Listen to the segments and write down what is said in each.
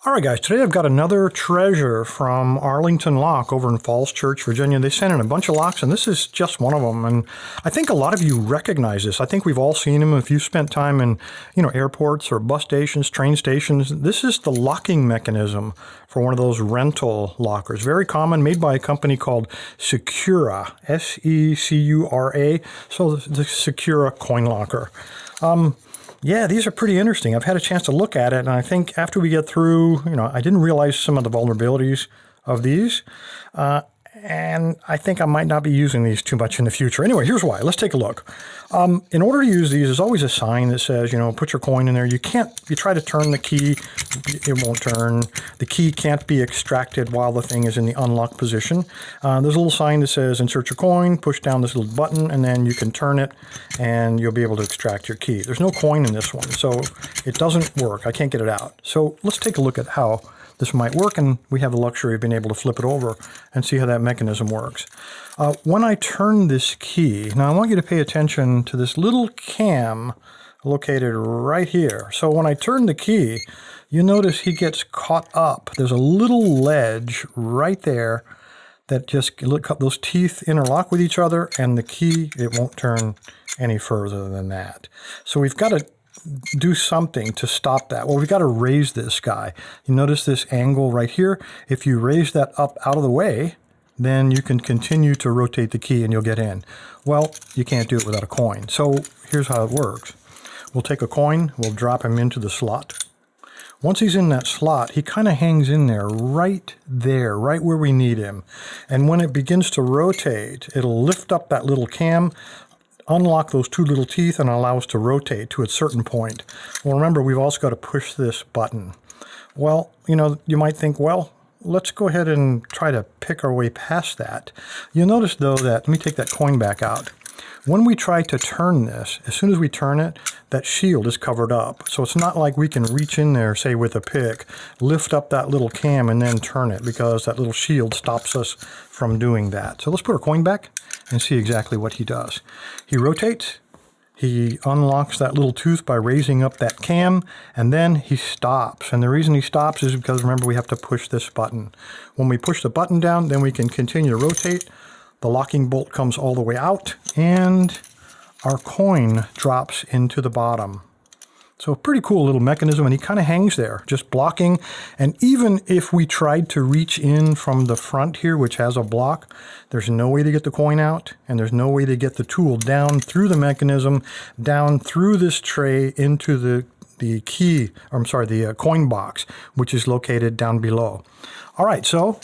All right, guys, today I've got another treasure from Arlington Lock over in Falls Church, Virginia. They sent in a bunch of locks, and this is just one of them. And I think a lot of you recognize this. I think we've all seen them. If you've spent time in, airports or bus stations, train stations, this is the locking mechanism for one of those rental lockers. Very common, made by a company called Secura, S-E-C-U-R-A. So the Secura coin locker. Yeah, these are pretty interesting. I've had a chance to look at it, and I think after we get through, I didn't realize some of the vulnerabilities of these, and I think I might not be using these too much in the future. Anyway, here's why. Let's take a look. In order to use these, there's always a sign that says, put your coin in there. You try to turn the key, it won't turn. The key can't be extracted while the thing is in the unlocked position. There's a little sign that says, insert your coin, push down this little button, and then you can turn it, and you'll be able to extract your key. There's no coin in this one, so it doesn't work. I can't get it out. So let's take a look at how this might work, and we have the luxury of being able to flip it over and see how that mechanism works. When I turn this key, now I want you to pay attention to this little cam located right here. So when I turn the key, you notice he gets caught up. There's a little ledge right there that just, look, those teeth interlock with each other, and the key, it won't turn any further than that. So we've got to do something to stop that. Well, we've got to raise this guy. You notice this angle right here? If you raise that up out of the way, then you can continue to rotate the key and you'll get in. Well, you can't do it without a coin. So here's how it works. We'll take a coin, we'll drop him into the slot. Once he's in that slot, he kind of hangs in there, right where we need him. And when it begins to rotate, it'll lift up that little cam, unlock those two little teeth, and allow us to rotate to a certain point. Well, remember, we've also got to push this button. Well, you might think, well, let's go ahead and try to pick our way past that. You'll notice, though, that, let me take that coin back out. When we try to turn this, as soon as we turn it, that shield is covered up. So it's not like we can reach in there, say with a pick, lift up that little cam and then turn it, because that little shield stops us from doing that. So let's put our coin back and see exactly what he does. He rotates, he unlocks that little tooth by raising up that cam, and then he stops. And the reason he stops is because, remember, we have to push this button. When we push the button down, then we can continue to rotate. The locking bolt comes all the way out, and our coin drops into the bottom. So a pretty cool little mechanism, and he kind of hangs there, just blocking. And even if we tried to reach in from the front here, which has a block, there's no way to get the coin out, and there's no way to get the tool down through the mechanism, down through this tray into the coin box, which is located down below. All right, so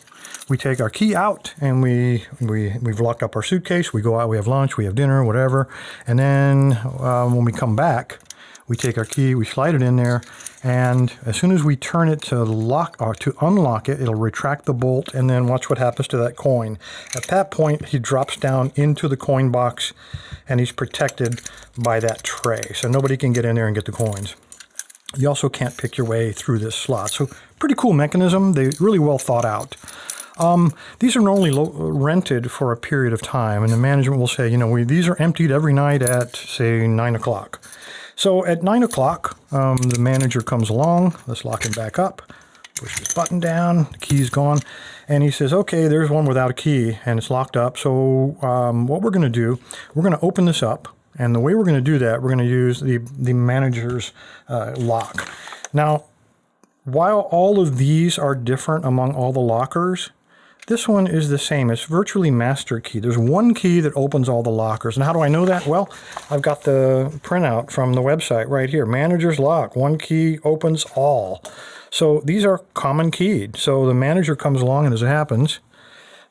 we take our key out, and we've locked up our suitcase. We go out, we have lunch, we have dinner, whatever. And then when we come back, we take our key, we slide it in there, and as soon as we turn it to lock or to unlock it, it'll retract the bolt, and then watch what happens to that coin. At that point, he drops down into the coin box, and he's protected by that tray. So nobody can get in there and get the coins. You also can't pick your way through this slot. So pretty cool mechanism. They're really well thought out. These are normally rented for a period of time, and the management will say, these are emptied every night at, say, 9 o'clock. So at 9 o'clock, the manager comes along. Let's lock him back up. Push this button down. The key's gone. And he says, okay, there's one without a key, and it's locked up. So what we're going to do, we're going to open this up. And the way we're going to do that, we're going to use the manager's lock. Now, while all of these are different among all the lockers, this one is the same. It's virtually master key. There's one key that opens all the lockers. And how do I know that? Well, I've got the printout from the website right here. Manager's lock. One key opens all. So these are common keyed. So the manager comes along, and as it happens,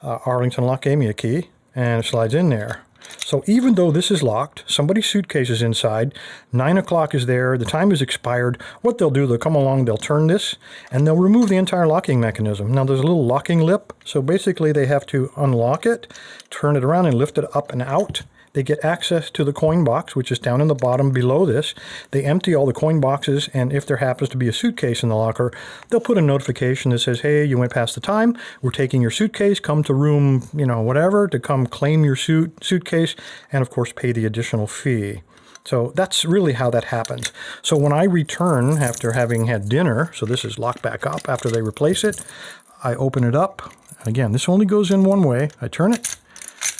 Arlington Lock gave me a key, and it slides in there. So even though this is locked, somebody's suitcase is inside, 9 o'clock is there, the time is expired, what they'll do, they'll come along, they'll turn this, and they'll remove the entire locking mechanism. Now there's a little locking lip, so basically they have to unlock it, turn it around and lift it up and out. They get access to the coin box, which is down in the bottom below this. They empty all the coin boxes, and if there happens to be a suitcase in the locker, they'll put a notification that says, hey, you went past the time, we're taking your suitcase, come to room, whatever, to come claim your suitcase, and of course pay the additional fee. So that's really how that happens. So when I return after having had dinner, so this is locked back up after they replace it, I open it up. Again, this only goes in one way. I turn it,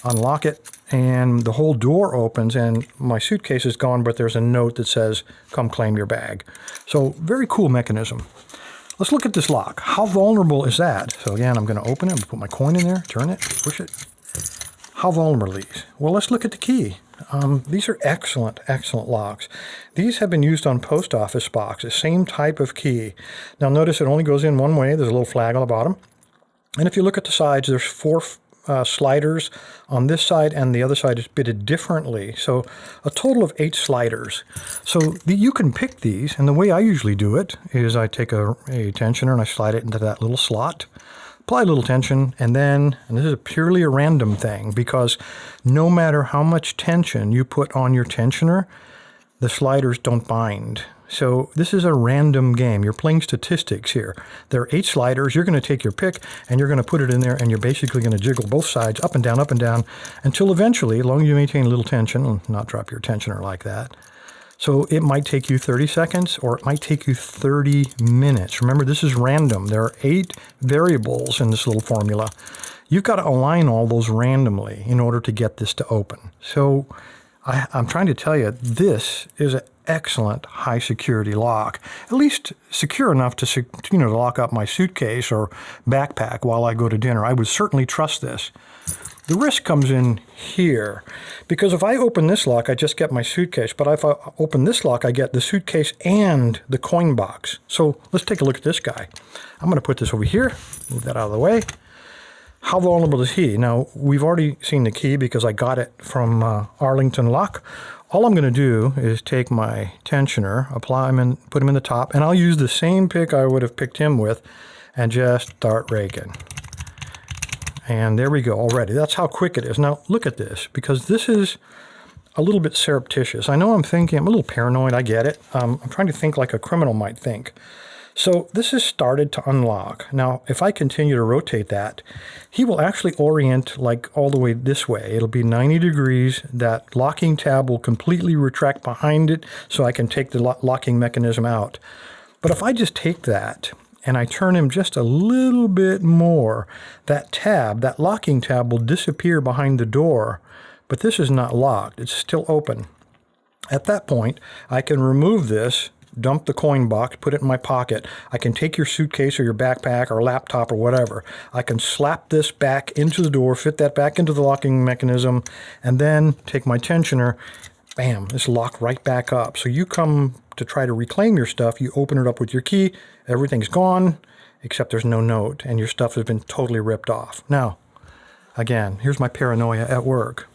unlock it, and the whole door opens and my suitcase is gone, but there's a note that says, come claim your bag. So very cool mechanism. Let's look at this lock. How vulnerable is that? So again, I'm going to open it, put my coin in there, turn it, push it. How vulnerable are these? Well, let's look at the key. These are excellent, excellent locks. These have been used on post office boxes, same type of key. Now notice it only goes in one way. There's a little flag on the bottom. And if you look at the sides, there's 4 sliders on this side, and the other side is bitted differently. So a total of 8 sliders. So you can pick these, and the way I usually do it is I take a tensioner and I slide it into that little slot, apply a little tension, and this is purely a random thing, because no matter how much tension you put on your tensioner, the sliders don't bind. So this is a random game. You're playing statistics here. There are 8 sliders. You're going to take your pick and you're going to put it in there, and you're basically going to jiggle both sides up and down until eventually, as long as you maintain a little tension, and not drop your tensioner like that. So it might take you 30 seconds or it might take you 30 minutes. Remember, this is random. There are 8 variables in this little formula. You've got to align all those randomly in order to get this to open. So I'm trying to tell you, this is an excellent high security lock, at least secure enough to lock up my suitcase or backpack while I go to dinner. I would certainly trust this. The risk comes in here, because if I open this lock, I just get my suitcase. But if I open this lock, I get the suitcase and the coin box. So let's take a look at this guy. I'm going to put this over here, move that out of the way. How vulnerable is he? Now, we've already seen the key because I got it from Arlington Lock. All I'm going to do is take my tensioner, apply him and put him in the top, and I'll use the same pick I would have picked him with and just start raking. And there we go already. That's how quick it is. Now, look at this, because this is a little bit surreptitious. I know I'm a little paranoid, I get it. I'm trying to think like a criminal might think. So this is started to unlock. Now, if I continue to rotate that, he will actually orient like all the way this way. It'll be 90 degrees. That locking tab will completely retract behind it so I can take the locking mechanism out. But if I just take that and I turn him just a little bit more, that locking tab will disappear behind the door. But this is not locked. It's still open. At that point, I can remove this, dump the coin box, put it in my pocket. I can take your suitcase or your backpack or laptop or whatever. I can slap this back into the door, fit that back into the locking mechanism, and then take my tensioner, bam, it's locked right back up. So you come to try to reclaim your stuff, you open it up with your key, everything's gone, except there's no note, and your stuff has been totally ripped off. Now, again, here's my paranoia at work.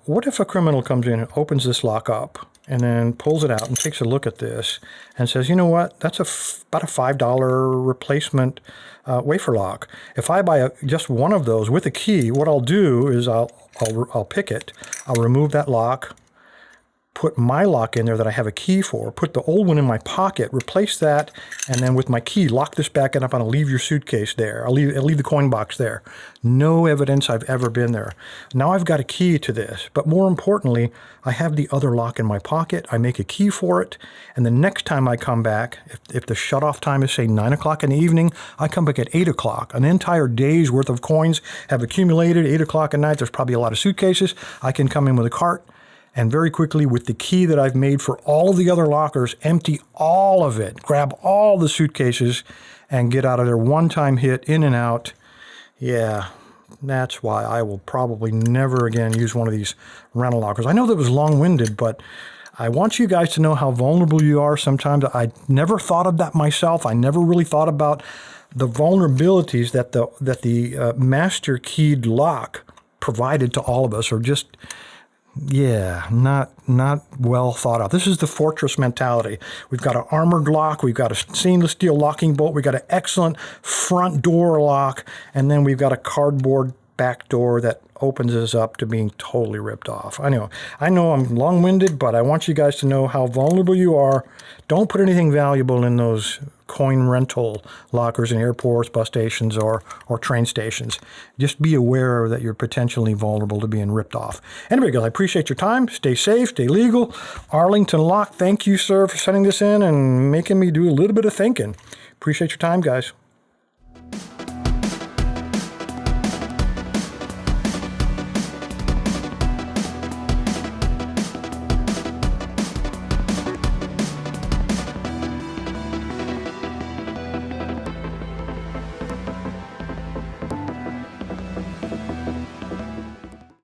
What if a criminal comes in and opens this lock up and then pulls it out and takes a look at this and says, you know what, that's about a $5 replacement wafer lock. If I buy just one of those with a key, what I'll do is I'll pick it, I'll remove that lock, put my lock in there that I have a key for, put the old one in my pocket, replace that, and then with my key, lock this back up, and I'll leave your suitcase there. I'll leave the coin box there. No evidence I've ever been there. Now I've got a key to this, but more importantly, I have the other lock in my pocket. I make a key for it, and the next time I come back, if the shutoff time is, say, 9 o'clock in the evening, I come back at 8 o'clock. An entire day's worth of coins have accumulated. 8 o'clock at night, there's probably a lot of suitcases. I can come in with a cart, and very quickly, with the key that I've made for all of the other lockers, empty all of it, grab all the suitcases, and get out of there. One-time hit, in and out. Yeah, that's why I will probably never again use one of these rental lockers. I know that was long-winded, but I want you guys to know how vulnerable you are sometimes. I never thought of that myself. I never really thought about the vulnerabilities that the master keyed lock provided to all of us, or just... yeah, not well thought out. This is the fortress mentality. We've got an armored lock, we've got a stainless steel locking bolt, we've got an excellent front door lock, and then we've got a cardboard back door that opens us up to being totally ripped off. I know I'm long-winded, but I want you guys to know how vulnerable you are. Don't put anything valuable in those coin rental lockers in airports, bus stations, or train stations. Just be aware that you're potentially vulnerable to being ripped off. Anyway, guys, I appreciate your time. Stay safe, stay legal. Arlington Lock, thank you, sir, for sending this in and making me do a little bit of thinking. Appreciate your time, guys.